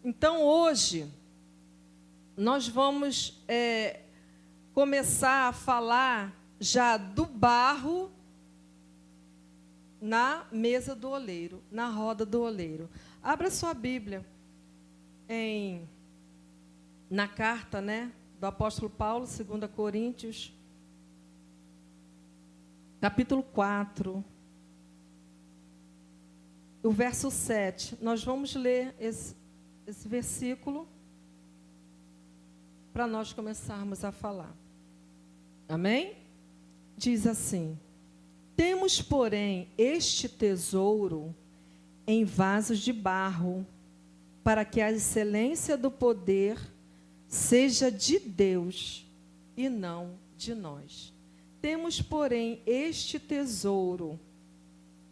Então, hoje, nós vamos começar a falar já do barro na mesa do oleiro, na roda do oleiro. Abra sua Bíblia na carta, do apóstolo Paulo, 2 Coríntios, capítulo 4, o verso 7. Nós vamos ler esse versículo para nós começarmos a falar. Amém? Diz assim: temos, porém, este tesouro em vasos de barro, para que a excelência do poder seja de Deus e não de nós. Temos, porém, este tesouro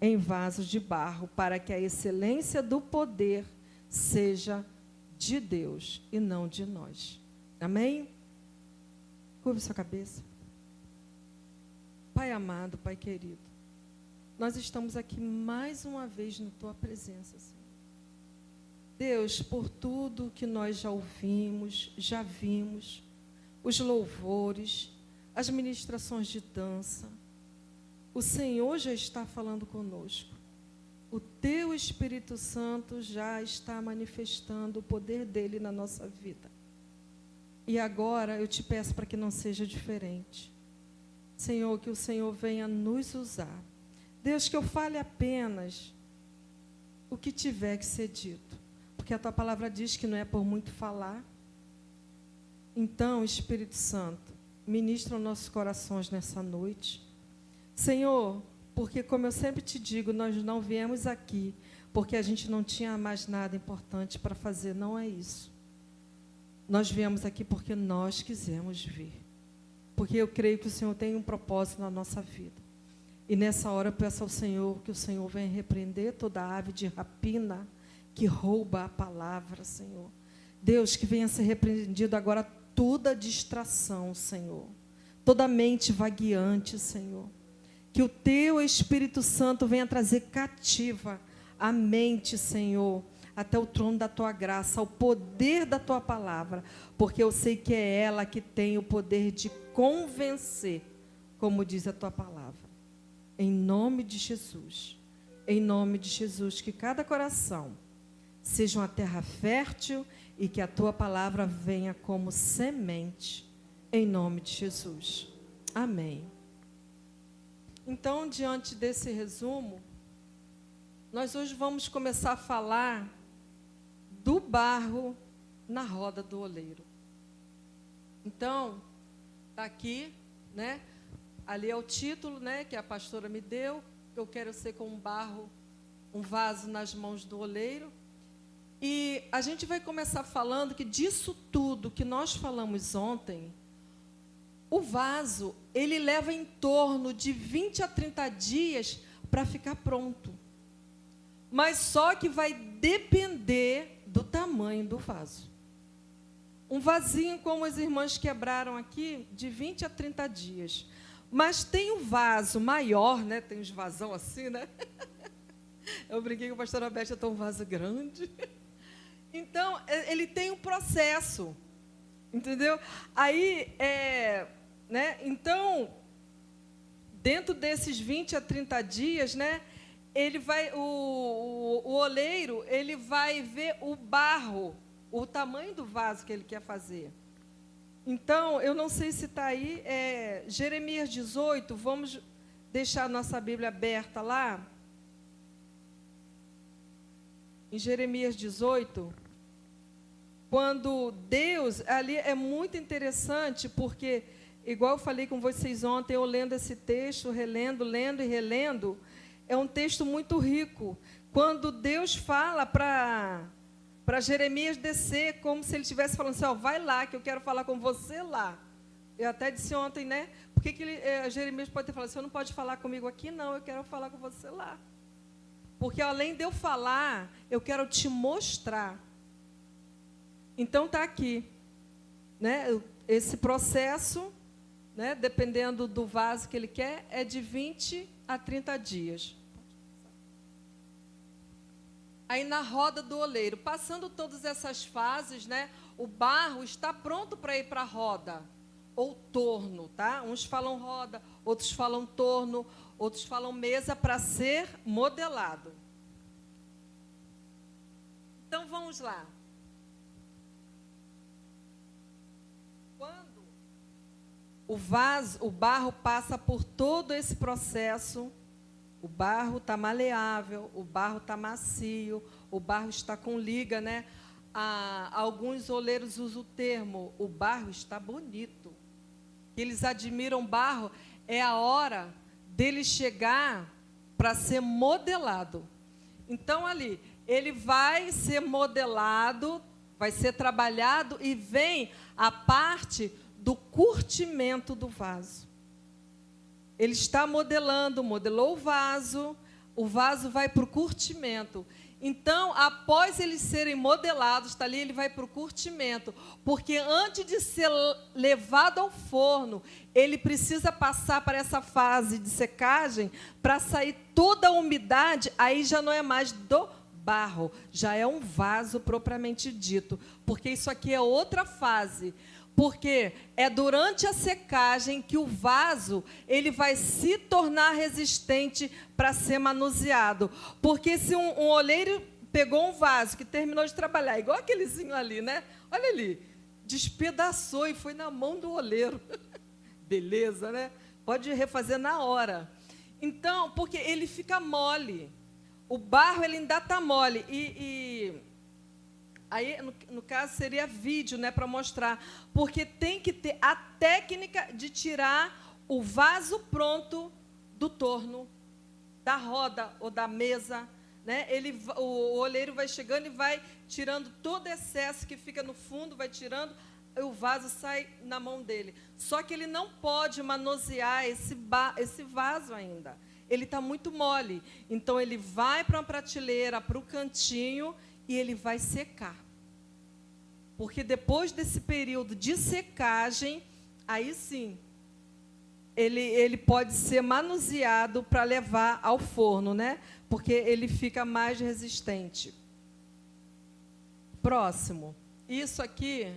em vasos de barro, para que a excelência do poder seja de Deus e não de nós. Amém? Curve sua cabeça. Pai amado, Pai querido, nós estamos aqui mais uma vez na Tua presença, Senhor. Deus, por tudo que nós já ouvimos, já vimos, os louvores, as ministrações de dança, o Senhor já está falando conosco. O Teu Espírito Santo já está manifestando o poder dEle na nossa vida. E agora eu te peço para que não seja diferente. Senhor, que o Senhor venha nos usar. Deus, que eu fale apenas o que tiver que ser dito. Porque a Tua palavra diz que não é por muito falar. Então, Espírito Santo, ministra os nossos corações nessa noite. Senhor, porque como eu sempre te digo, nós não viemos aqui porque a gente não tinha mais nada importante para fazer. Não é isso. Nós viemos aqui porque nós quisemos vir. Porque eu creio que o Senhor tem um propósito na nossa vida. E nessa hora eu peço ao Senhor que o Senhor venha repreender toda ave de rapina que rouba a palavra, Senhor. Deus, que venha ser repreendido agora toda distração, Senhor. Toda mente vagueante, Senhor. Que o Teu Espírito Santo venha trazer cativa a mente, Senhor, até o trono da Tua graça, ao poder da Tua palavra, porque eu sei que é ela que tem o poder de convencer, como diz a Tua palavra. Em nome de Jesus, que cada coração seja uma terra fértil e que a Tua palavra venha como semente, em nome de Jesus. Amém. Então, diante desse resumo, nós hoje vamos começar a falar do barro na roda do oleiro. Então, está aqui, ali é o título, que a pastora me deu. Eu quero ser como um barro, um vaso nas mãos do oleiro. E a gente vai começar falando que disso tudo que nós falamos ontem, o vaso, ele leva em torno de 20 a 30 dias para ficar pronto. Mas só que vai depender do tamanho do vaso. Um vasinho, como as irmãs quebraram aqui, de 20 a 30 dias. Mas tem um vaso maior, tem uns vasão assim, Eu brinquei com a pastora Beth, eu tenho um vaso grande. Então, ele tem um processo, entendeu? Aí, então, dentro desses 20 a 30 dias, ele vai, o oleiro, ele vai ver o barro, o tamanho do vaso que ele quer fazer. Então, eu não sei se está aí, Jeremias 18, vamos deixar a nossa Bíblia aberta lá. Em Jeremias 18, quando Deus, ali é muito interessante, porque, igual eu falei com vocês ontem, eu lendo esse texto, relendo, lendo e relendo, é um texto muito rico. Quando Deus fala para Jeremias descer, como se ele estivesse falando assim, vai lá, que eu quero falar com você lá. Eu até disse ontem, por que Jeremias pode ter falado, você não pode falar comigo aqui? Não, eu quero falar com você lá. Porque além de eu falar, eu quero te mostrar. Então está aqui, esse processo, dependendo do vaso que ele quer, é de 20 a 30 dias. aí na roda do oleiro. Passando todas essas fases, né, o barro está pronto para ir para a roda, ou torno, tá? Uns falam roda, outros falam torno, outros falam mesa, para ser modelado. Então, vamos lá. Quando o barro passa por todo esse processo, o barro está maleável, o barro está macio, o barro está com liga, né? Alguns oleiros usam o termo, o barro está bonito. Eles admiram barro, é a hora dele chegar para ser modelado. Então, ali, ele vai ser modelado, vai ser trabalhado e vem a parte do curtimento do vaso. Ele está modelando, modelou o vaso vai para o curtimento. Então, após eles serem modelados, está ali, ele vai para o curtimento, porque antes de ser levado ao forno, ele precisa passar para essa fase de secagem, para sair toda a umidade, aí já não é mais do barro, já é um vaso propriamente dito, porque isso aqui é outra fase. Porque é durante a secagem que o vaso ele vai se tornar resistente para ser manuseado. Porque se um oleiro pegou um vaso que terminou de trabalhar, igual aquelezinho ali, né? Olha ali, despedaçou e foi na mão do oleiro. Beleza, né? Pode refazer na hora. Então, porque ele fica mole. O barro ele ainda está mole. Aí, no caso, seria vídeo, né, para mostrar. Porque tem que ter a técnica de tirar o vaso pronto do torno, da roda ou da mesa. Né? O oleiro vai chegando e vai tirando todo excesso que fica no fundo, vai tirando, e o vaso sai na mão dele. Só que ele não pode manusear esse vaso ainda. Ele está muito mole. Então, ele vai para uma prateleira, para o cantinho, e ele vai secar. Porque depois desse período de secagem, aí sim, ele pode ser manuseado para levar ao forno, né? Porque ele fica mais resistente. Próximo. Isso aqui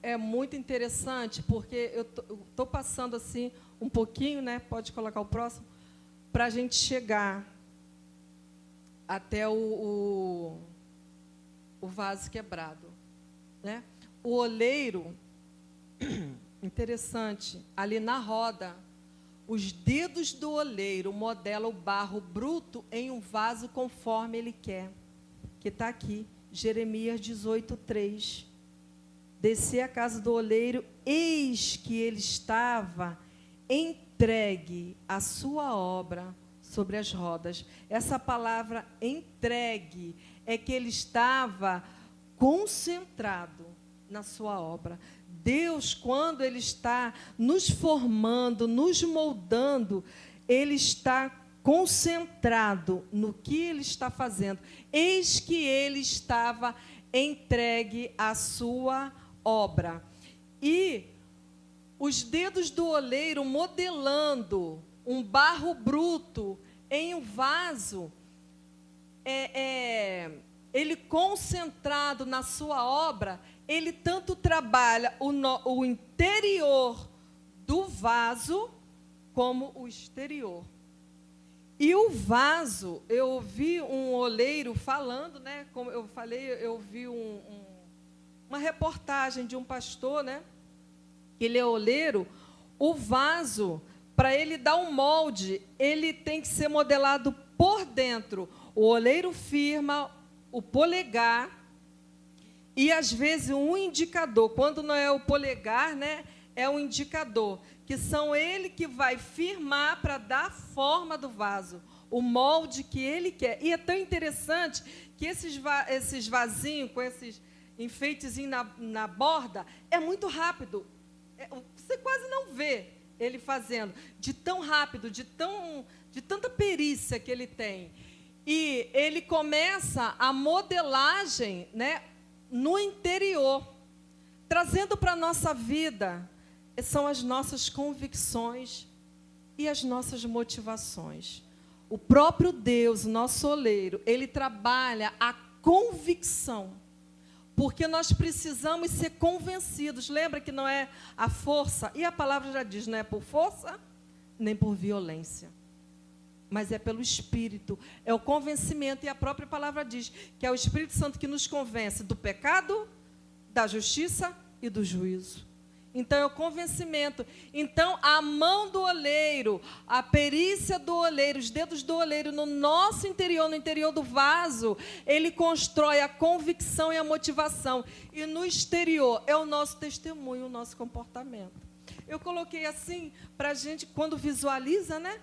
é muito interessante, porque eu estou passando assim um pouquinho, né? Pode colocar o próximo, para a gente chegar até o vaso quebrado, né? O oleiro, interessante, ali na roda, os dedos do oleiro modelam o barro bruto em um vaso conforme ele quer, que está aqui, Jeremias 18:3. Desci à casa do oleiro, eis que ele estava entregue à sua obra sobre as rodas. Essa palavra entregue é que ele estava concentrado na sua obra. Deus, quando Ele está nos formando, nos moldando, Ele está concentrado no que Ele está fazendo. Eis que Ele estava entregue à sua obra. E os dedos do oleiro modelando um barro bruto em um vaso, ele concentrado na sua obra, ele tanto trabalha o interior do vaso como o exterior. E o vaso, eu ouvi um oleiro falando, né? Como eu falei, eu ouvi uma reportagem de um pastor, né? Ele é oleiro. O vaso, para ele dar um molde, ele tem que ser modelado por dentro. O oleiro firma o polegar e, às vezes, um indicador. Quando não é o polegar, né, é o indicador, que são ele que vai firmar para dar a forma do vaso, o molde que ele quer. E é tão interessante que esses vasinhos com esses enfeitezinhos na borda, é muito rápido. Você quase não vê ele fazendo, de tão rápido, de tanta perícia que ele tem. E ele começa a modelagem, né, no interior, trazendo para a nossa vida, são as nossas convicções e as nossas motivações. O próprio Deus, nosso oleiro, ele trabalha a convicção. Porque nós precisamos ser convencidos. Lembra que não é a força? E a palavra já diz, não é por força, nem por violência. Mas é pelo Espírito. É o convencimento. E a própria palavra diz que é o Espírito Santo que nos convence do pecado, da justiça e do juízo. Então, é o convencimento. Então, a mão do oleiro, a perícia do oleiro, os dedos do oleiro no nosso interior, no interior do vaso, ele constrói a convicção e a motivação. E no exterior é o nosso testemunho, o nosso comportamento. Eu coloquei assim, para a gente, quando visualiza, né?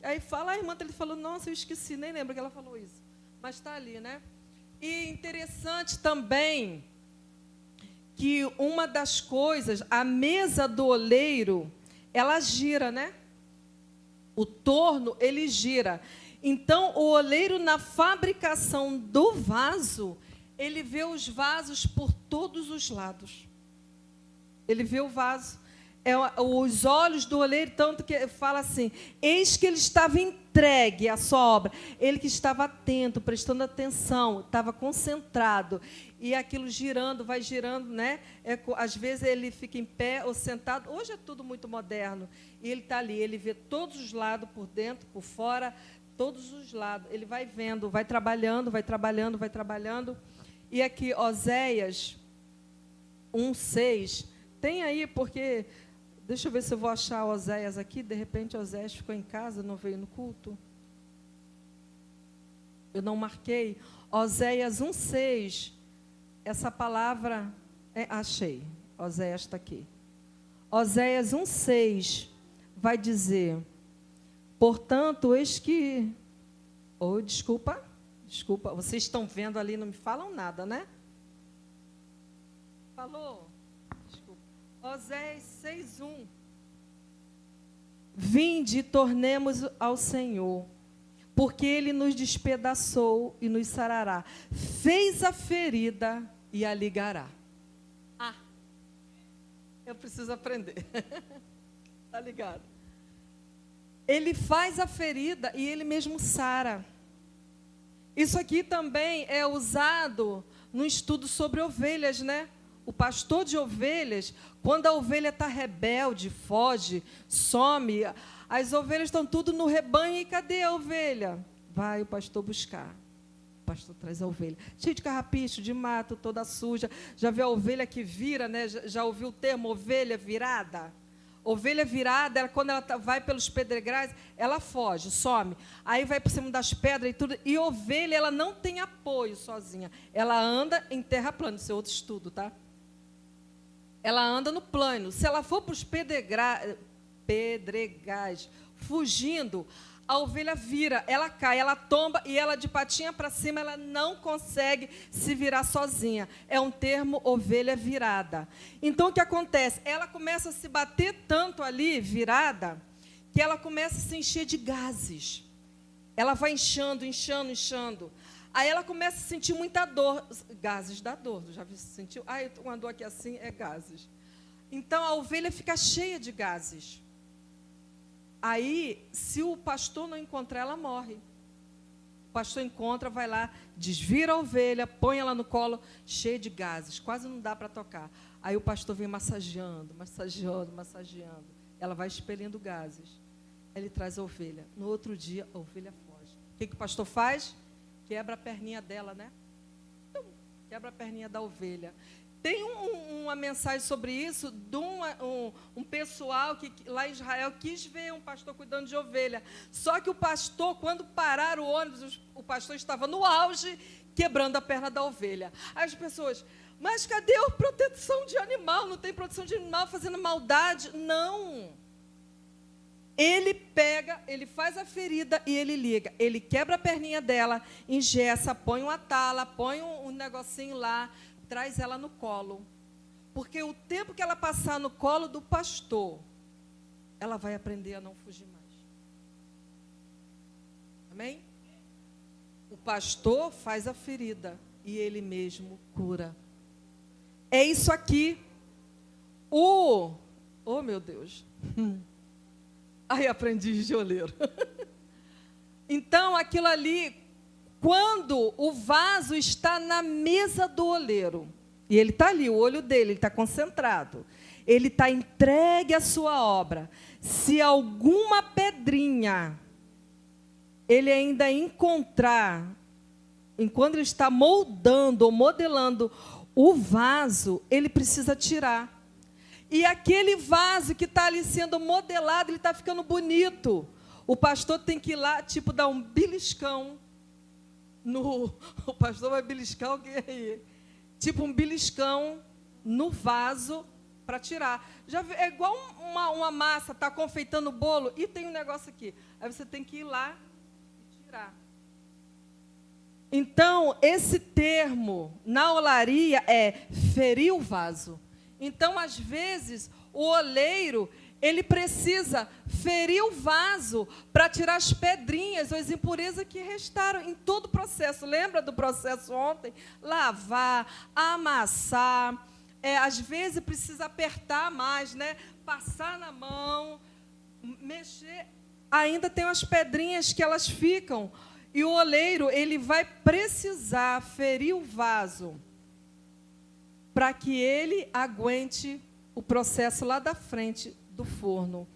Aí fala, a irmã ele falou, nossa, eu esqueci, nem lembro que ela falou isso. Mas está ali, né? E interessante também que uma das coisas, a mesa do oleiro, ela gira, né? O torno, ele gira. Então, o oleiro, na fabricação do vaso, ele vê os vasos por todos os lados. Ele vê o vaso. Os olhos do oleiro, tanto que fala assim, eis que ele estava entregue à sua obra. Ele que estava atento, prestando atenção, estava concentrado. E aquilo girando, vai girando, né? Às vezes ele fica em pé ou sentado. Hoje é tudo muito moderno. E ele está ali, ele vê todos os lados, por dentro, por fora, todos os lados. Ele vai vendo, vai trabalhando, vai trabalhando, vai trabalhando. E aqui, Oséias 1:6, tem aí, porque... Deixa eu ver se eu vou achar Oséias aqui. De repente, Oséias ficou em casa, não veio no culto. Eu não marquei. Oséias 1:6. Essa palavra... achei. Oséias está aqui. Oséias 1:6 vai dizer... Portanto, eis que... desculpa. Vocês estão vendo ali, não me falam nada, né? Falou? Oséias 6:1. Vinde e tornemos ao Senhor, porque Ele nos despedaçou e nos sarará. Fez a ferida e a ligará. Eu preciso aprender. Está ligado? Ele faz a ferida e Ele mesmo sara. Isso aqui também é usado no estudo sobre ovelhas, né? O pastor de ovelhas, quando a ovelha está rebelde, foge, some, as ovelhas estão tudo no rebanho, e cadê a ovelha? Vai o pastor buscar. O pastor traz a ovelha. Cheio de carrapicho, de mato, toda suja. Já viu a ovelha que vira, né? Já ouviu o termo ovelha virada? Ovelha virada, quando ela vai pelos pedregais, ela foge, some. Aí vai por cima das pedras e tudo. E ovelha, ela não tem apoio sozinha. Ela anda em terra plana. Isso é outro estudo, tá? Ela anda no plano. Se ela for para os pedregais, fugindo, a ovelha vira, ela cai, ela tomba e ela de patinha para cima, ela não consegue se virar sozinha. É um termo ovelha virada. Então, o que acontece? Ela começa a se bater tanto ali, virada, que ela começa a se encher de gases. Ela vai inchando. Aí ela começa a sentir muita dor. Gases dá dor, já sentiu? Uma dor aqui assim, é gases. Então, a ovelha fica cheia de gases. Aí, se o pastor não encontrar, ela morre. O pastor encontra, vai lá, desvira a ovelha, põe ela no colo, cheia de gases, quase não dá para tocar. Aí o pastor vem massageando. Ela vai expelindo gases. Ele traz a ovelha. No outro dia, a ovelha foge. O que o pastor faz? Quebra a perninha dela, né? Quebra a perninha da ovelha. Tem uma mensagem sobre isso de um pessoal que lá em Israel quis ver um pastor cuidando de ovelha. Só que o pastor, quando pararam o ônibus, o pastor estava no auge, quebrando a perna da ovelha. Aí as pessoas, mas cadê a proteção de animal? Não tem proteção de animal fazendo maldade? Não. Ele pega, ele faz a ferida e ele liga. Ele quebra a perninha dela, engessa, põe uma tala, põe um negocinho lá, traz ela no colo. Porque o tempo que ela passar no colo do pastor, ela vai aprender a não fugir mais. Amém? O pastor faz a ferida e ele mesmo cura. É isso aqui. Oh, meu Deus. Aí aprendi de oleiro. Então, aquilo ali, quando o vaso está na mesa do oleiro, e ele está ali, o olho dele, ele está concentrado, ele está entregue à sua obra. Se alguma pedrinha ele ainda encontrar, enquanto ele está moldando ou modelando o vaso, ele precisa tirar. E aquele vaso que está ali sendo modelado, ele está ficando bonito. O pastor tem que ir lá, tipo, dar um beliscão. O pastor vai beliscar alguém aí. Tipo um beliscão no vaso para tirar. É igual uma massa, está confeitando o bolo e tem um negócio aqui. Aí você tem que ir lá e tirar. Então, esse termo na olaria é ferir o vaso. Então, às vezes, o oleiro, ele precisa ferir o vaso para tirar as pedrinhas ou as impurezas que restaram em todo o processo. Lembra do processo ontem? Lavar, amassar. Às vezes, precisa apertar mais, né? Passar na mão, mexer. Ainda tem umas pedrinhas que elas ficam. E o oleiro, ele vai precisar ferir o vaso para que ele aguente o processo lá da frente do forno.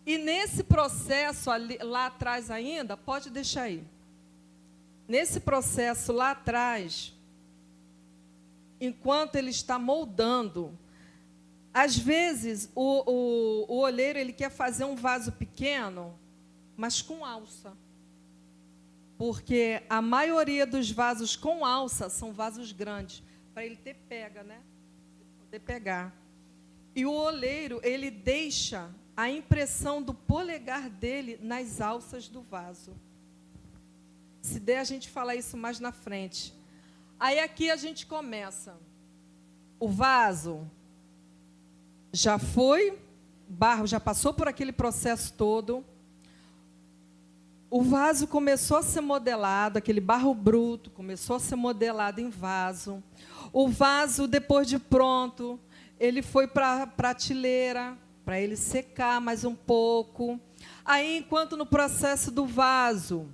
E nesse processo, lá atrás ainda, pode deixar aí. Nesse processo lá atrás, enquanto ele está moldando, às vezes o oleiro ele quer fazer um vaso pequeno, mas com alça. Porque a maioria dos vasos com alça são vasos grandes, para ele ter pega, né? Poder pegar. E o oleiro, ele deixa a impressão do polegar dele nas alças do vaso. Se der, a gente fala isso mais na frente. Aí aqui a gente começa. O vaso já foi, barro já passou por aquele processo todo. O vaso começou a ser modelado, aquele barro bruto começou a ser modelado em vaso. O vaso, depois de pronto, ele foi para a prateleira, para ele secar mais um pouco. Aí, enquanto no processo do vaso,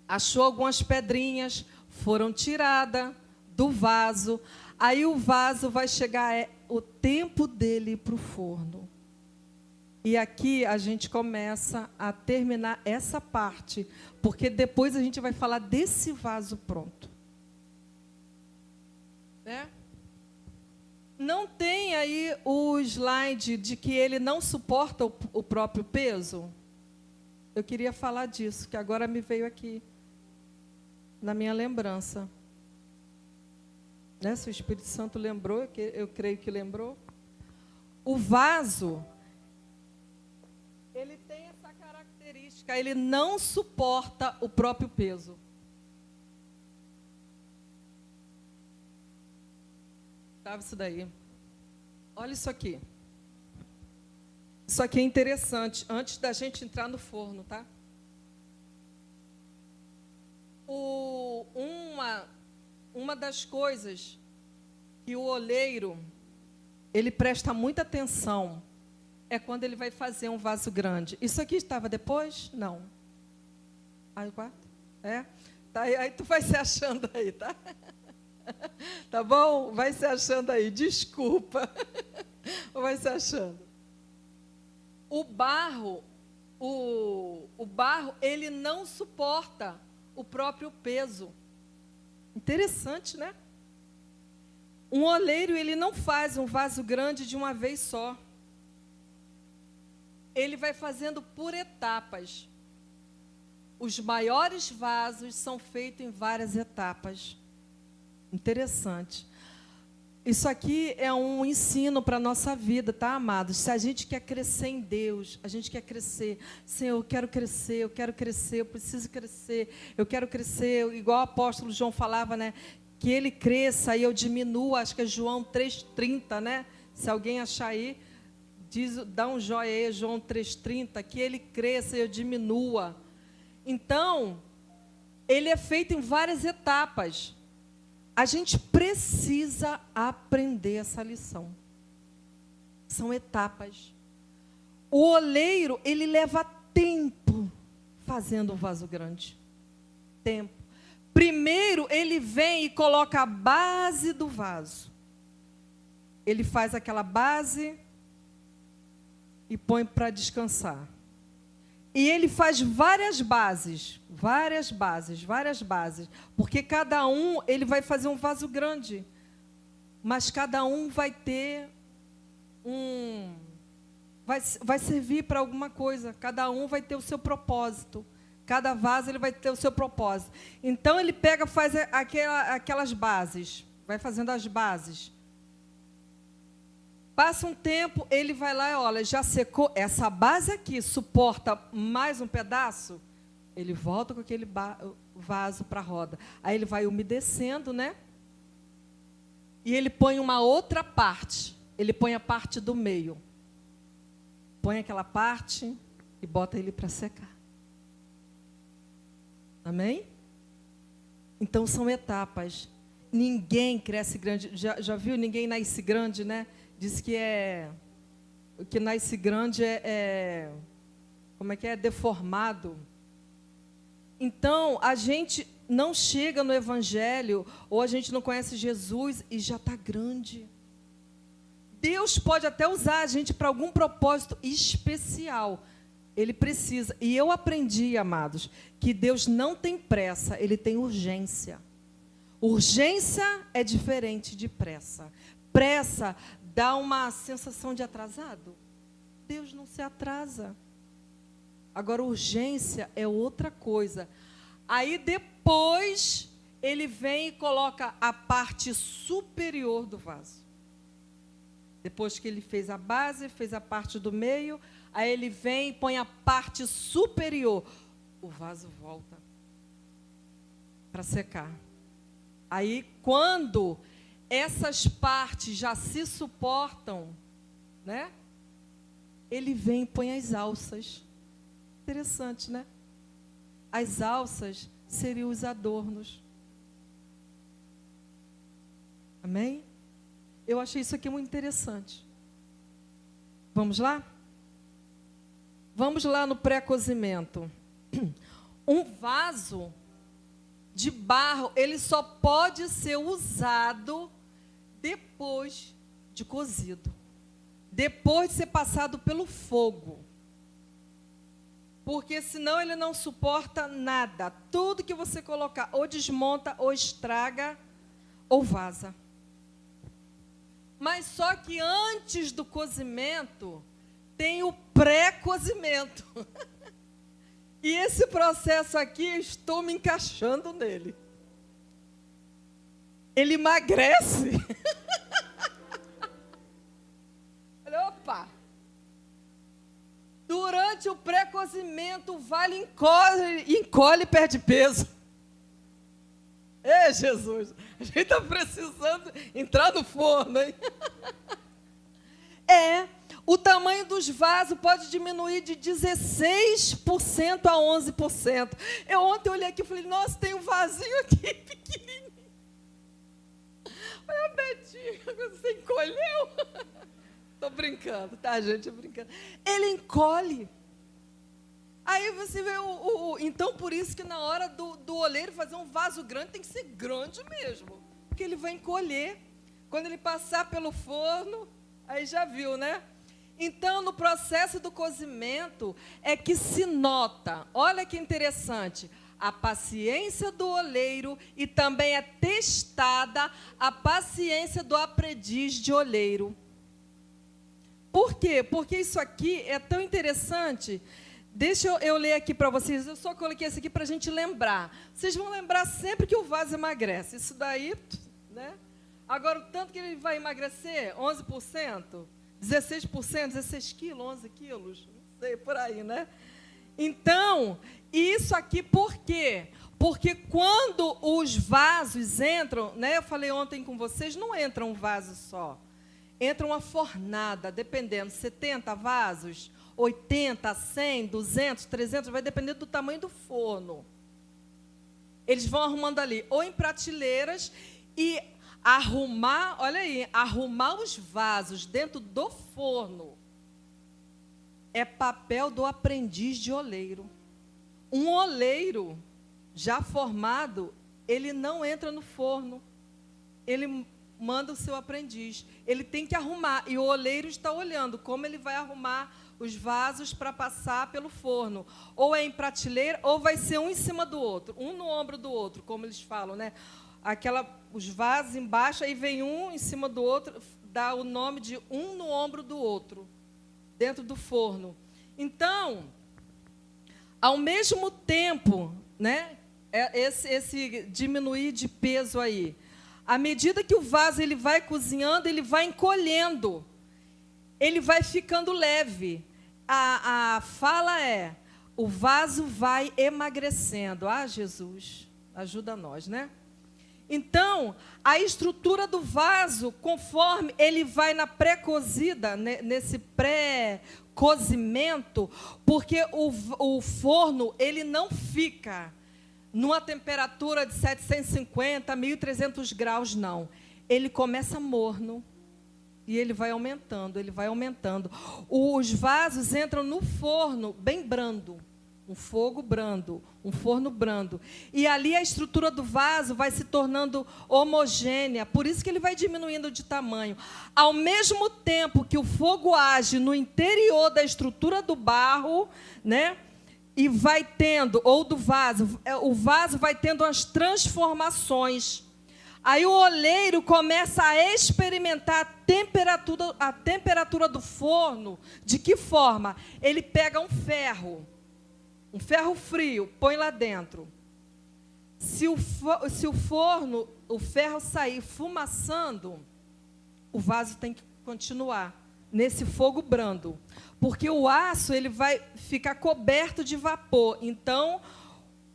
achou algumas pedrinhas, foram tiradas do vaso. Aí o vaso vai chegar, o tempo dele ir para o forno. E aqui a gente começa a terminar essa parte, porque depois a gente vai falar desse vaso pronto. Né? Não tem aí o slide de que ele não suporta o próprio peso? Eu queria falar disso, que agora me veio aqui, na minha lembrança. Né? Se o Espírito Santo lembrou, eu creio que lembrou. O vaso, ele tem essa característica, ele não suporta o próprio peso. Estava isso daí. Olha isso aqui. Isso aqui é interessante, antes da gente entrar no forno, tá? Uma das coisas que o oleiro, ele presta muita atenção, é quando ele vai fazer um vaso grande. Isso aqui estava depois? Não. Aí o quarto? É? Tá, aí tu vai se achando aí, tá? Tá bom? Vai se achando aí, desculpa. Vai se achando. O barro, ele não suporta o próprio peso. Interessante, né? Um oleiro, ele não faz um vaso grande de uma vez só. Ele vai fazendo por etapas. Os maiores vasos são feitos em várias etapas. Interessante. Isso aqui é um ensino para a nossa vida, tá, amados? Se a gente quer crescer em Deus, a gente quer crescer. Senhor, eu quero crescer, eu quero crescer, eu preciso crescer, eu quero crescer. Igual o apóstolo João falava, né? Que ele cresça e eu diminua. Acho que é João 3,30, né? Se alguém achar aí, dá um joia aí, João 3,30. Que ele cresça e eu diminua. Então, ele é feito em várias etapas. A gente precisa aprender essa lição. São etapas. O oleiro, ele leva tempo fazendo um vaso grande. Tempo. Primeiro, ele vem e coloca a base do vaso. Ele faz aquela base e põe para descansar. E ele faz várias bases, porque cada um, ele vai fazer um vaso grande, mas cada um vai ter vai servir para alguma coisa, cada um vai ter o seu propósito, cada vaso ele vai ter o seu propósito. Então ele pega, faz aquelas bases, vai fazendo as bases. Passa um tempo, ele vai lá e olha, já secou, essa base aqui suporta mais um pedaço, ele volta com aquele vaso para a roda. Aí ele vai umedecendo, né? E ele põe uma outra parte, ele põe a parte do meio. Põe aquela parte e bota ele para secar. Amém? Então são etapas. Ninguém cresce grande, já viu? Ninguém nasce grande, né? Diz que o que nasce grande como é que é? Deformado. Então, a gente não chega no Evangelho, ou a gente não conhece Jesus e já está grande. Deus pode até usar a gente para algum propósito especial. Ele precisa. E eu aprendi, amados, que Deus não tem pressa, Ele tem urgência. Urgência é diferente de pressa. Pressa dá uma sensação de atrasado. Deus não se atrasa. Agora, urgência é outra coisa. Aí, depois, ele vem e coloca a parte superior do vaso. Depois que ele fez a base, fez a parte do meio, aí ele vem e põe a parte superior. O vaso volta para secar. Aí, quando essas partes já se suportam, né? Ele vem e põe as alças. Interessante, né? As alças seriam os adornos. Amém? Eu achei isso aqui muito interessante. Vamos lá? Vamos lá no pré-cozimento. Um vaso de barro, ele só pode ser usado depois de cozido, depois de ser passado pelo fogo, porque senão ele não suporta nada. Tudo que você colocar ou desmonta, ou estraga, ou vaza. Mas só que antes do cozimento tem o pré-cozimento. E esse processo aqui, estou me encaixando nele. Ele emagrece. Opa! Durante o pré-cozimento, o vale encolhe e perde peso. Ei, Jesus! A gente está precisando entrar no forno, hein? O tamanho dos vasos pode diminuir de 16% a 11%. Eu ontem olhei aqui e falei, nossa, tem um vasinho aqui pequenininho. Olha, Betinho, você encolheu? Estou brincando, tá, gente? Brincando. Ele encolhe. Aí você vê então, por isso que na hora do oleiro fazer um vaso grande, tem que ser grande mesmo. Porque ele vai encolher. Quando ele passar pelo forno, aí já viu, né? Então, no processo do cozimento, é que se nota, olha que interessante, a paciência do oleiro e também é testada a paciência do aprendiz de oleiro. Por quê? Porque isso aqui é tão interessante. Deixa eu ler aqui para vocês, eu só coloquei isso aqui para a gente lembrar. Vocês vão lembrar sempre que o vaso emagrece. Isso daí, né? Agora, o tanto que ele vai emagrecer, 11%? 16%, 16 quilos, 11 quilos, não sei, por aí, né? Então, isso aqui por quê? Porque quando os vasos entram, né? Eu falei ontem com vocês, não entra um vaso só. Entra uma fornada, dependendo, 70 vasos, 80, 100, 200, 300, vai depender do tamanho do forno. Eles vão arrumando ali, ou em prateleiras, e arrumar, olha aí, arrumar os vasos dentro do forno é papel do aprendiz de oleiro. Um oleiro já formado, ele não entra no forno. Ele manda o seu aprendiz. Ele tem que arrumar. E o oleiro está olhando como ele vai arrumar os vasos para passar pelo forno. Ou é em prateleira, ou vai ser um em cima do outro. Um no ombro do outro, como eles falam, né? Os vasos embaixo, aí vem um em cima do outro, dá o nome de um no ombro do outro, dentro do forno. Então, ao mesmo tempo, né, esse diminuir de peso aí, à medida que o vaso ele vai cozinhando, ele vai encolhendo, ele vai ficando leve. A fala é, o vaso vai emagrecendo. Ah, Jesus, ajuda nós, né? Então, a estrutura do vaso, conforme ele vai na pré-cozida, nesse pré-cozimento, porque o forno ele não fica numa temperatura de 750, 1.300 graus, não. Ele começa morno e ele vai aumentando, ele vai aumentando. Os vasos entram no forno bem brando, um fogo brando, um forno brando. E ali a estrutura do vaso vai se tornando homogênea, por isso que ele vai diminuindo de tamanho. Ao mesmo tempo que o fogo age no interior da estrutura do barro, né? E vai tendo, ou do vaso, o vaso vai tendo as transformações. Aí o oleiro começa a experimentar a temperatura do forno. De que forma? Ele pega um ferro frio, põe lá dentro. Se o forno, o ferro sair fumaçando, o vaso tem que continuar nesse fogo brando, porque o aço ele vai ficar coberto de vapor. Então,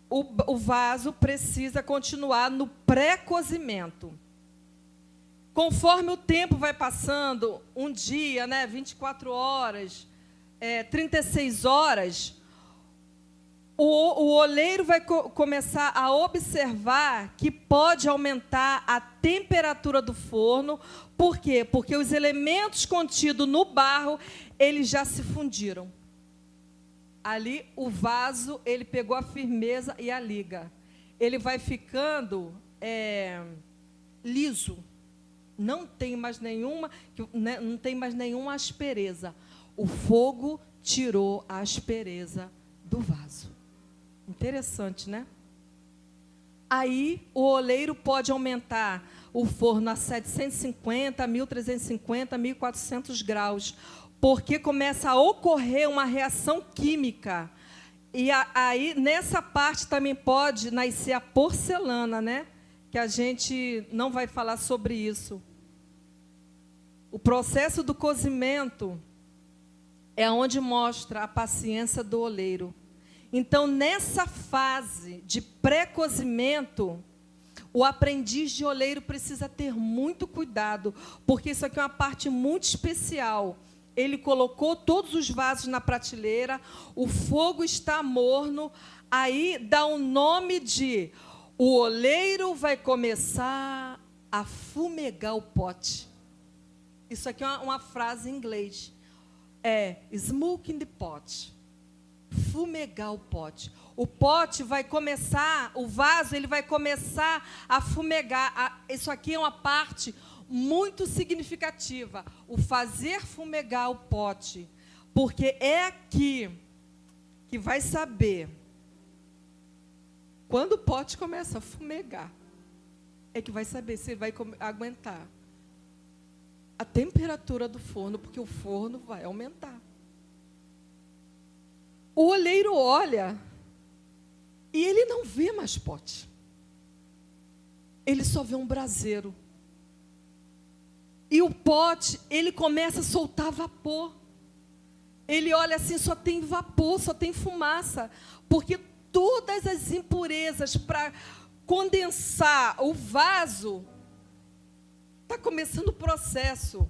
o vaso precisa continuar no pré-cozimento. Conforme o tempo vai passando, um dia, né, 24 horas, 36 horas, o oleiro vai começar a observar que pode aumentar a temperatura do forno. Por quê? Porque os elementos contidos no barro, eles já se fundiram. Ali, o vaso, ele pegou a firmeza e a liga. Ele vai ficando liso. Não tem mais nenhuma aspereza. O fogo tirou a aspereza do vaso. Interessante, né? Aí, o oleiro pode aumentar o forno a 750, 1.350, 1.400 graus, porque começa a ocorrer uma reação química. E aí, nessa parte também pode nascer a porcelana, né? Que a gente não vai falar sobre isso. O processo do cozimento é onde mostra a paciência do oleiro. Então, nessa fase de pré-cozimento, o aprendiz de oleiro precisa ter muito cuidado, porque isso aqui é uma parte muito especial. Ele colocou todos os vasos na prateleira, o fogo está morno, aí dá um nome de o oleiro vai começar a fumegar o pote. Isso aqui é uma frase em inglês. É smoking the pot. Fumegar o pote. O pote vai começar, o vaso ele vai começar a fumegar. Isso aqui é uma parte muito significativa. O fazer fumegar o pote. Porque é aqui que vai saber quando o pote começa a fumegar. É que vai saber se ele vai aguentar a temperatura do forno, porque o forno vai aumentar. O oleiro olha e ele não vê mais pote. Ele só vê um braseiro. E o pote, ele começa a soltar vapor. Ele olha assim, só tem vapor, só tem fumaça. Porque todas as impurezas para condensar o vaso, está começando o processo.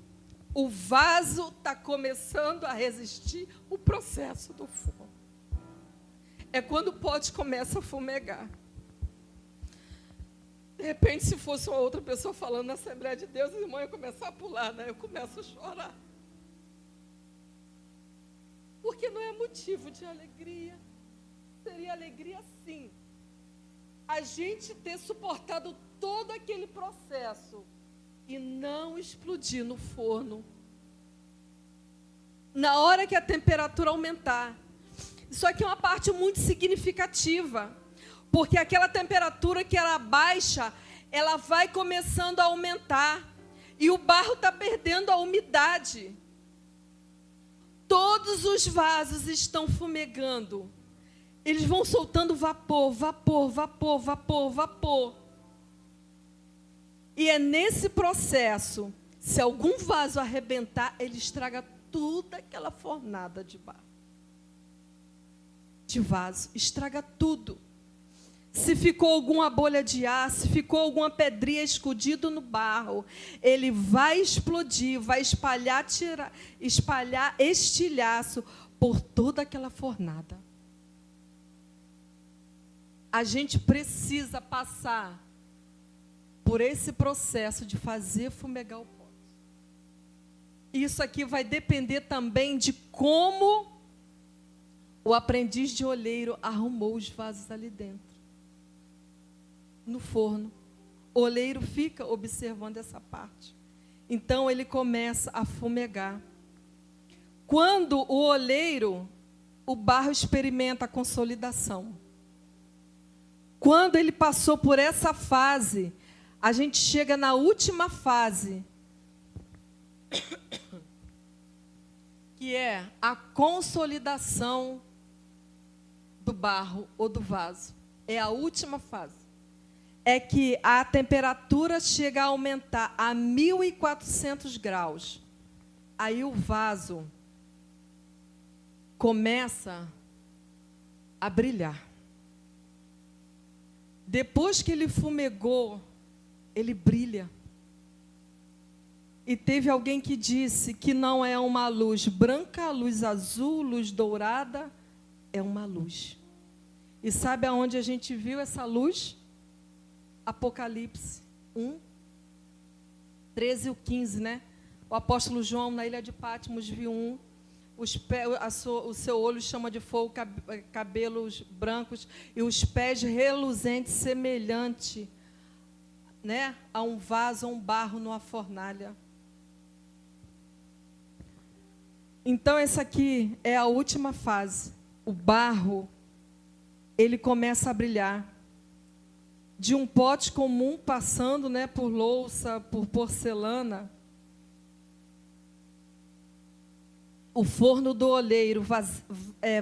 O vaso está começando a resistir o processo do forno. É quando o pote começa a fumegar. De repente, se fosse uma outra pessoa falando na Assembleia de Deus, a irmã ia começar a pular, né? Eu começo a chorar. Porque não é motivo de alegria. Seria alegria, sim, a gente ter suportado todo aquele processo e não explodir no forno, na hora que a temperatura aumentar. Isso aqui é uma parte muito significativa, porque aquela temperatura que era baixa, ela vai começando a aumentar, e o barro está perdendo a umidade. Todos os vasos estão fumegando. Eles vão soltando vapor, vapor, vapor, vapor, vapor. E é nesse processo, se algum vaso arrebentar, ele estraga toda aquela fornada de barro. De vaso, estraga tudo. Se ficou alguma bolha de ar, se ficou alguma pedrinha escondida no barro, ele vai explodir, vai espalhar estilhaço por toda aquela fornada. A gente precisa passar por esse processo de fazer fumegar o pote. Isso aqui vai depender também de como o aprendiz de oleiro arrumou os vasos ali dentro. No forno, o oleiro fica observando essa parte. Então ele começa a fumegar. Quando o oleiro, o barro experimenta a consolidação. Quando ele passou por essa fase, a gente chega na última fase, que é a consolidação do barro ou do vaso. É a última fase. É que a temperatura chega a aumentar a 1.400 graus. Aí o vaso começa a brilhar. Depois que ele fumegou, ele brilha. E teve alguém que disse que não é uma luz branca, luz azul, luz dourada, é uma luz. E sabe aonde a gente viu essa luz? Apocalipse 1, 13 e 15, né? O apóstolo João, na ilha de Patmos, viu o seu olho chama de fogo, cabelos brancos, e os pés reluzentes, semelhante, né, a um vaso, a um barro numa fornalha. Então, essa aqui é a última fase. O barro, ele começa a brilhar. De um pote comum, passando, né, por louça, por porcelana. O forno do oleiro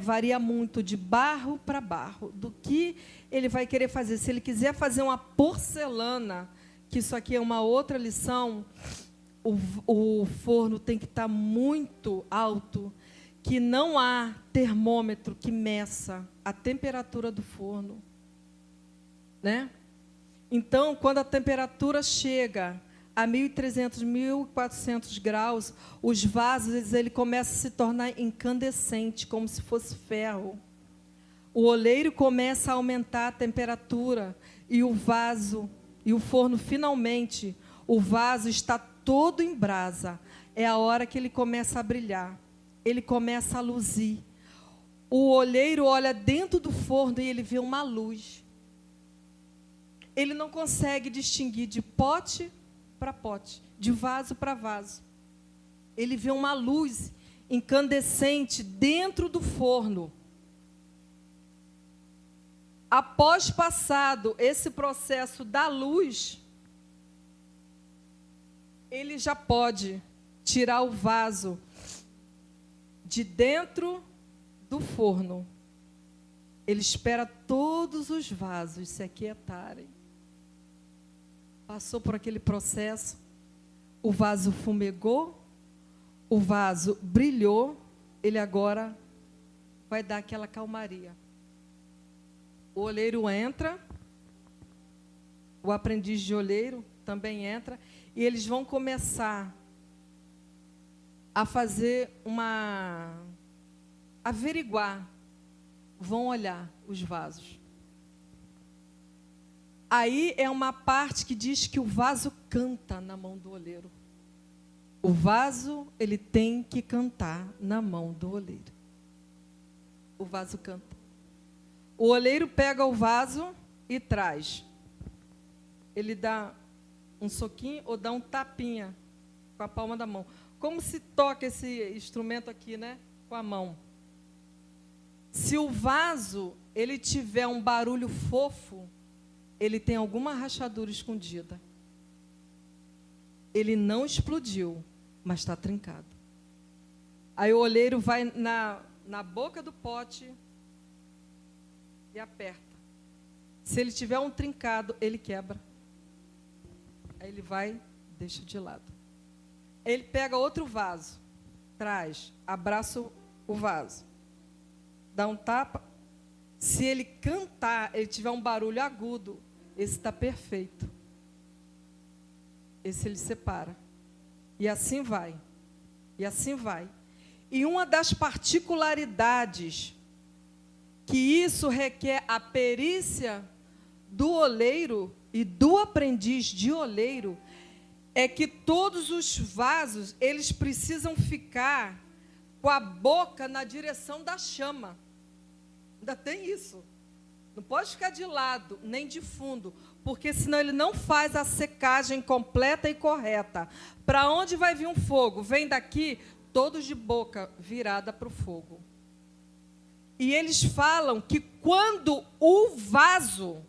varia muito de barro para barro, do que ele vai querer fazer. Se ele quiser fazer uma porcelana, que isso aqui é uma outra lição, o forno tem que estar muito alto, que não há termômetro que meça a temperatura do forno, né? Então, quando a temperatura chega a 1.300, 1.400 graus, os vasos ele começa a se tornar incandescente, como se fosse ferro. O oleiro começa a aumentar a temperatura e o vaso, e o forno finalmente, o vaso está todo em brasa. É a hora que ele começa a brilhar, ele começa a luzir. O oleiro olha dentro do forno e ele vê uma luz. Ele não consegue distinguir de pote para pote, de vaso para vaso. Ele vê uma luz incandescente dentro do forno. Após passado esse processo da luz, ele já pode tirar o vaso de dentro do forno. Ele espera todos os vasos se aquietarem. Passou por aquele processo, o vaso fumegou, o vaso brilhou, ele agora vai dar aquela calmaria. O oleiro entra, o aprendiz de oleiro também entra, e eles vão começar a fazer averiguar, vão olhar os vasos. Aí é uma parte que diz que o vaso canta na mão do oleiro. O vaso, ele tem que cantar na mão do oleiro. O vaso canta. O oleiro pega o vaso e traz. Ele dá um soquinho ou dá um tapinha com a palma da mão. Como se toca esse instrumento aqui, né? Com a mão. Se o vaso, ele tiver um barulho fofo, ele tem alguma rachadura escondida. Ele não explodiu, mas está trincado. Aí o oleiro vai na boca do pote e aperta. Se ele tiver um trincado, ele quebra. Aí ele vai, deixa de lado. Ele pega outro vaso, traz, abraça o vaso, dá um tapa. Se ele cantar, ele tiver um barulho agudo, esse está perfeito. Esse ele separa. E assim vai. E assim vai. E uma das particularidades que isso requer a perícia do oleiro e do aprendiz de oleiro é que todos os vasos, eles precisam ficar com a boca na direção da chama. Ainda tem isso. Não pode ficar de lado, nem de fundo, porque senão ele não faz a secagem completa e correta. Para onde vai vir um fogo? Vem daqui, todos de boca virada para o fogo. E eles falam que quando o vaso,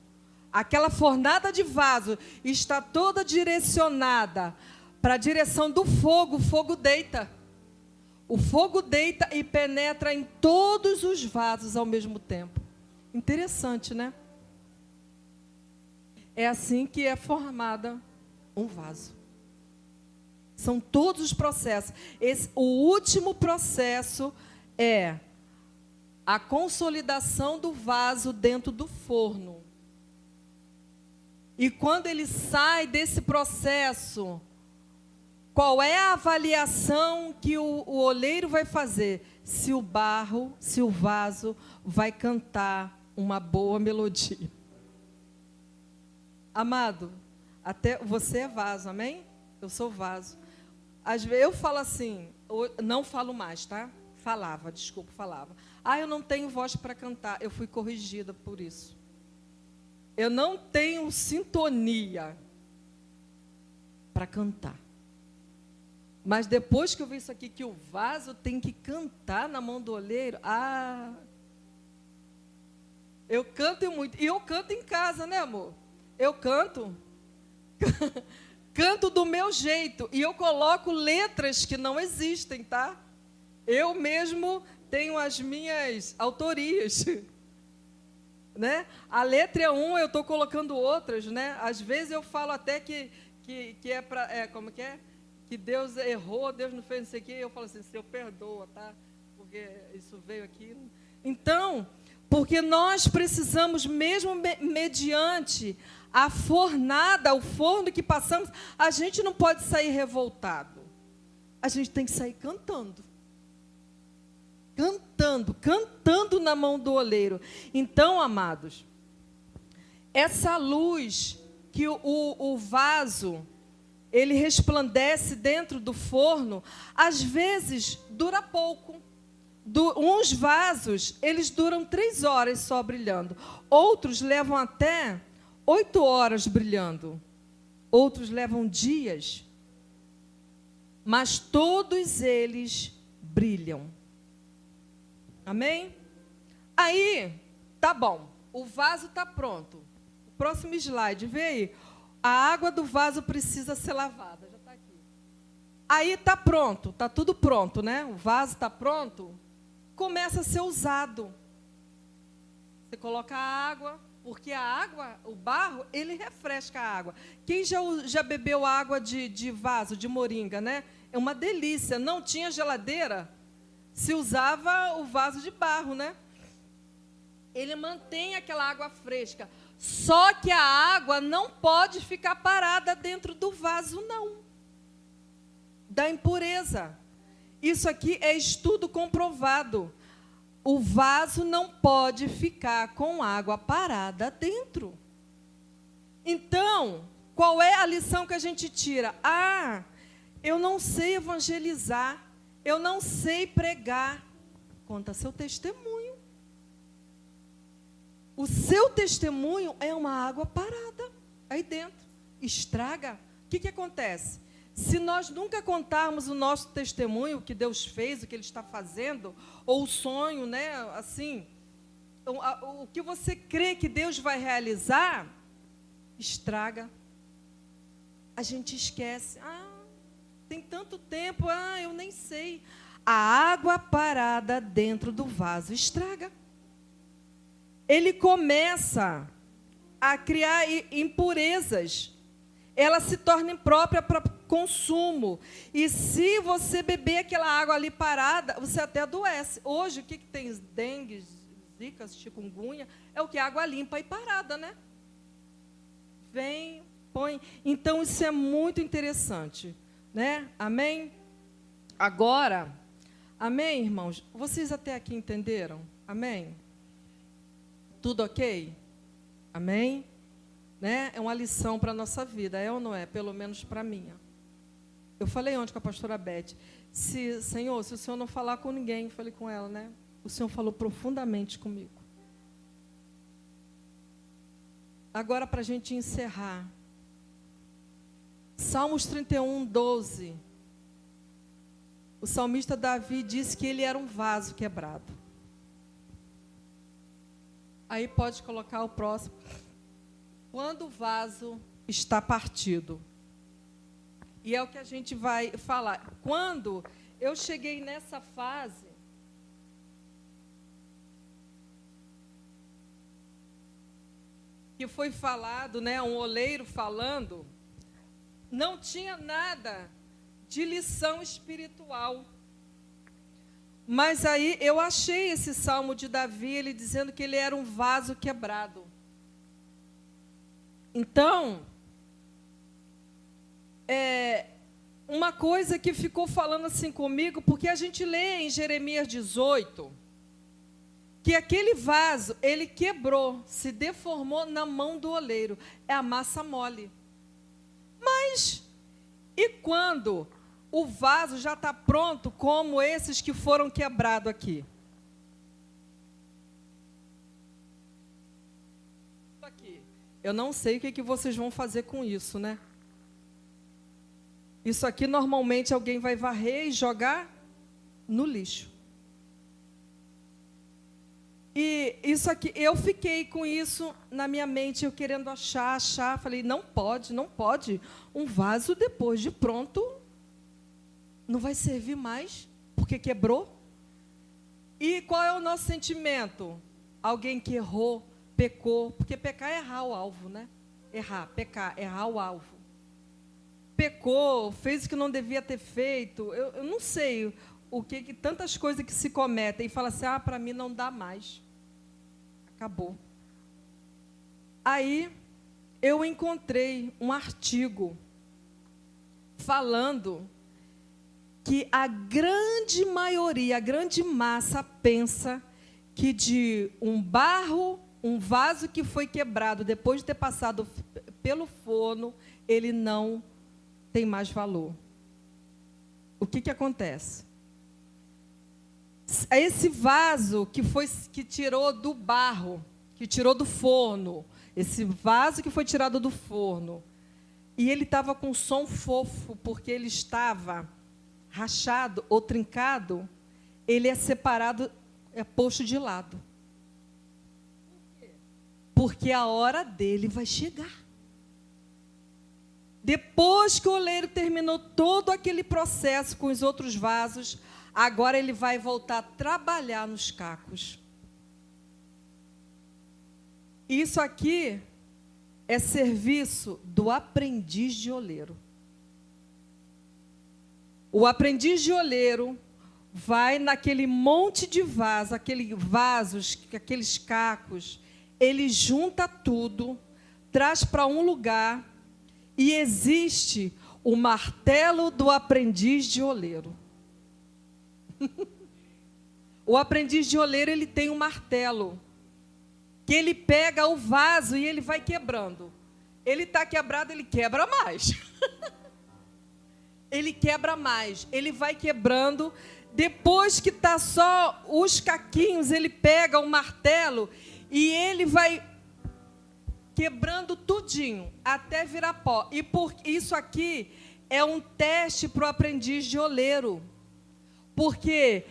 aquela fornada de vaso, está toda direcionada para a direção do fogo, o fogo deita. O fogo deita e penetra em todos os vasos ao mesmo tempo. Interessante, né? É assim que é formada um vaso. São todos os processos. O último processo é a consolidação do vaso dentro do forno. E quando ele sai desse processo, qual é a avaliação que o oleiro vai fazer? Se o vaso vai cantar uma boa melodia. Amado, até você é vaso, amém? Eu sou vaso. Às vezes eu falo assim, não falo mais, tá? Falava. Eu não tenho voz para cantar. Eu fui corrigida por isso. Eu não tenho sintonia para cantar. Mas depois que eu vi isso aqui, que o vaso tem que cantar na mão do oleiro, eu canto muito. E eu canto em casa, né, amor? Eu canto. Canto do meu jeito. E eu coloco letras que não existem, tá? Eu mesmo tenho as minhas autorias. Né? A letra é uma, eu estou colocando outras, né? Às vezes eu falo até que é para... como que é? Que Deus errou, Deus não fez não sei o quê. Eu falo assim, Senhor, perdoa, tá? Porque isso veio aqui. Então, porque nós precisamos, mesmo mediante a fornada, o forno que passamos, a gente não pode sair revoltado. A gente tem que sair cantando. Cantando na mão do oleiro. Então, amados, essa luz que o vaso, ele resplandece dentro do forno, às vezes dura pouco. Uns vasos, eles duram 3 horas só brilhando. Outros levam até 8 horas brilhando. Outros levam dias. Mas todos eles brilham. Amém? Aí, tá bom. O vaso está pronto. Próximo slide, vê aí. A água do vaso precisa ser lavada. Já está aqui. Aí está pronto, está tudo pronto, né? O vaso está pronto. Começa a ser usado. Você coloca a água, porque a água, o barro, ele refresca a água. Quem já bebeu água de vaso, de moringa, né? É uma delícia. Não tinha geladeira, se usava o vaso de barro, né? Ele mantém aquela água fresca. Só que a água não pode ficar parada dentro do vaso, não. Da impureza. Isso aqui é estudo comprovado. O vaso não pode ficar com água parada dentro. Então, qual é a lição que a gente tira? Eu não sei evangelizar. Eu não sei pregar. Conta seu testemunho. O seu testemunho é uma água parada aí dentro. Estraga. O que acontece? Se nós nunca contarmos o nosso testemunho, o que Deus fez, o que Ele está fazendo, ou o sonho, né, assim, o que você crê que Deus vai realizar, estraga. A gente esquece. Tem tanto tempo, eu nem sei. A água parada dentro do vaso estraga. Ele começa a criar impurezas. Ela se torna imprópria para consumo. E se você beber aquela água ali parada, você até adoece. Hoje, o que tem? Dengue, zika, chikungunya, é o que? Água limpa e parada, né? Vem, põe. Então, isso é muito interessante, né? Amém? Agora, amém, irmãos? Vocês até aqui entenderam? Amém? Tudo ok? Amém? Né? É uma lição para a nossa vida, é ou não é? Pelo menos para a minha. Eu falei ontem com a pastora Beth, Senhor, se o Senhor não falar com ninguém, falei com ela, né? O Senhor falou profundamente comigo. Agora, para a gente encerrar. Salmos 31, 12. O salmista Davi disse que ele era um vaso quebrado. Aí pode colocar o próximo. Quando o vaso está partido. E é o que a gente vai falar. Quando eu cheguei nessa fase, que foi falado, né, um oleiro falando, não tinha nada de lição espiritual. Mas aí eu achei esse salmo de Davi, ele dizendo que ele era um vaso quebrado. Então, uma coisa que ficou falando assim comigo, porque a gente lê em Jeremias 18, que aquele vaso, ele quebrou, se deformou na mão do oleiro. É a massa mole. Mas, e quando o vaso já está pronto, como esses que foram quebrados aqui? Eu não sei o que vocês vão fazer com isso, né? Isso aqui, normalmente, alguém vai varrer e jogar no lixo. E isso aqui, eu fiquei com isso na minha mente, eu querendo achar. Falei, não pode. Um vaso, depois de pronto, não vai servir mais, porque quebrou. E qual é o nosso sentimento? Alguém que errou, pecou, porque pecar é errar o alvo, né? Pecar, errar o alvo. Pecou, fez o que não devia ter feito. Eu não sei o que tantas coisas que se cometem e fala assim, para mim não dá mais. Acabou. Aí eu encontrei um artigo falando que a grande maioria, a grande massa pensa que de um vaso que foi quebrado depois de ter passado pelo forno, ele não tem mais valor. O que acontece? Esse vaso que tirou do barro, que tirou do forno, esse vaso que foi tirado do forno, e ele estava com som fofo, porque ele estava rachado ou trincado, ele é separado, é posto de lado. Porque a hora dele vai chegar. Depois que o oleiro terminou todo aquele processo com os outros vasos, agora ele vai voltar a trabalhar nos cacos. Isso aqui é serviço do aprendiz de oleiro. O aprendiz de oleiro vai naquele monte de vaso, aqueles cacos, ele junta tudo, traz para um lugar e existe o martelo do aprendiz de oleiro. O aprendiz de oleiro, ele tem um martelo, que ele pega o vaso e ele vai quebrando. Ele está quebrado, ele quebra mais. Ele quebra mais, ele vai quebrando. Depois que está só os caquinhos, ele pega o martelo E ele vai quebrando tudinho, até virar pó. E por isso aqui é um teste para o aprendiz de oleiro. Porque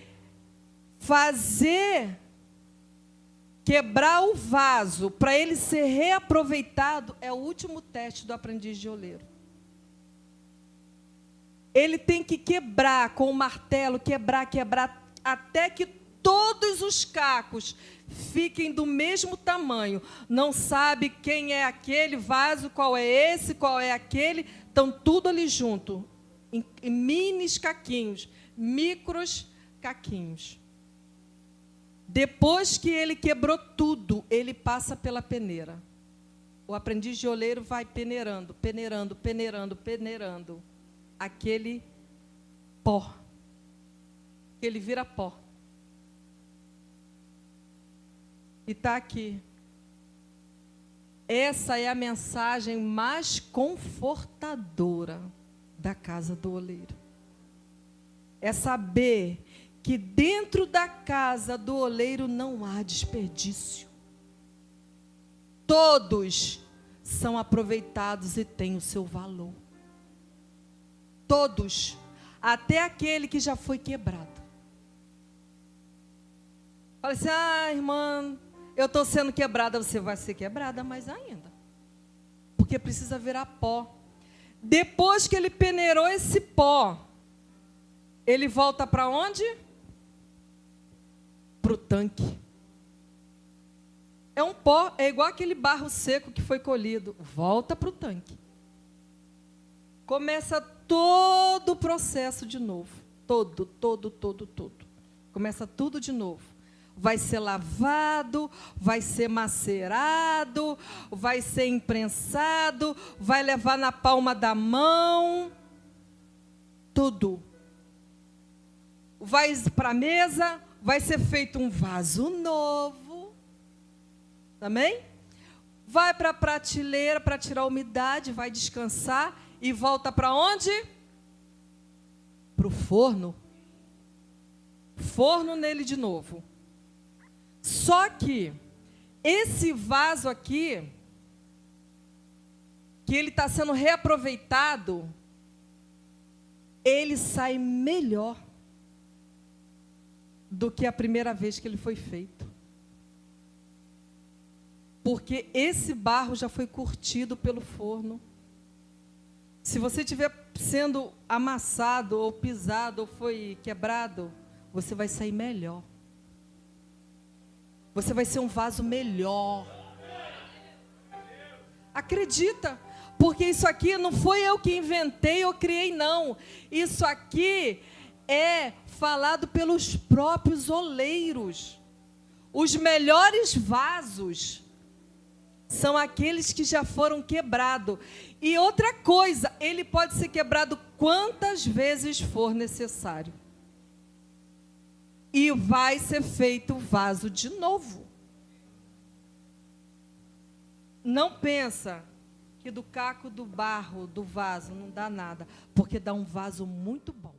quebrar o vaso para ele ser reaproveitado é o último teste do aprendiz de oleiro. Ele tem que quebrar com o martelo, quebrar, até que todos os cacos fiquem do mesmo tamanho. Não sabe quem é aquele vaso, qual é esse, qual é aquele. Estão tudo ali junto, em minis caquinhos, micros caquinhos. Depois que ele quebrou tudo, ele passa pela peneira. O aprendiz de oleiro vai peneirando, peneirando, peneirando, peneirando aquele pó. Ele vira pó. E está aqui. Essa é a mensagem mais confortadora da casa do oleiro. É saber que dentro da casa do oleiro não há desperdício. Todos são aproveitados e têm o seu valor. Todos, até aquele que já foi quebrado. Fala assim, irmã, eu estou sendo quebrada. Você vai ser quebrada mais ainda. Porque precisa virar pó. Depois que ele peneirou esse pó, ele volta para onde? Para o tanque. É um pó, é igual aquele barro seco que foi colhido. Volta para o tanque. Começa todo o processo de novo. Todo. Começa tudo de novo. Vai ser lavado, vai ser macerado, vai ser imprensado, vai levar na palma da mão. Tudo. Vai para a mesa, vai ser feito um vaso novo. Também? Vai para a prateleira para tirar a umidade, vai descansar e volta para onde? Para o forno. Forno nele de novo. Só que esse vaso aqui, que ele está sendo reaproveitado, ele sai melhor do que a primeira vez que ele foi feito. Porque esse barro já foi curtido pelo forno. Se você estiver sendo amassado, ou pisado, ou foi quebrado, você vai sair melhor. Você vai ser um vaso melhor. Acredita, porque isso aqui não foi eu que inventei ou criei, não. Isso aqui é falado pelos próprios oleiros. Os melhores vasos são aqueles que já foram quebrados. E outra coisa, ele pode ser quebrado quantas vezes for necessário. E vai ser feito o vaso de novo. Não pensa que do caco do barro, do vaso, não dá nada, porque dá um vaso muito bom.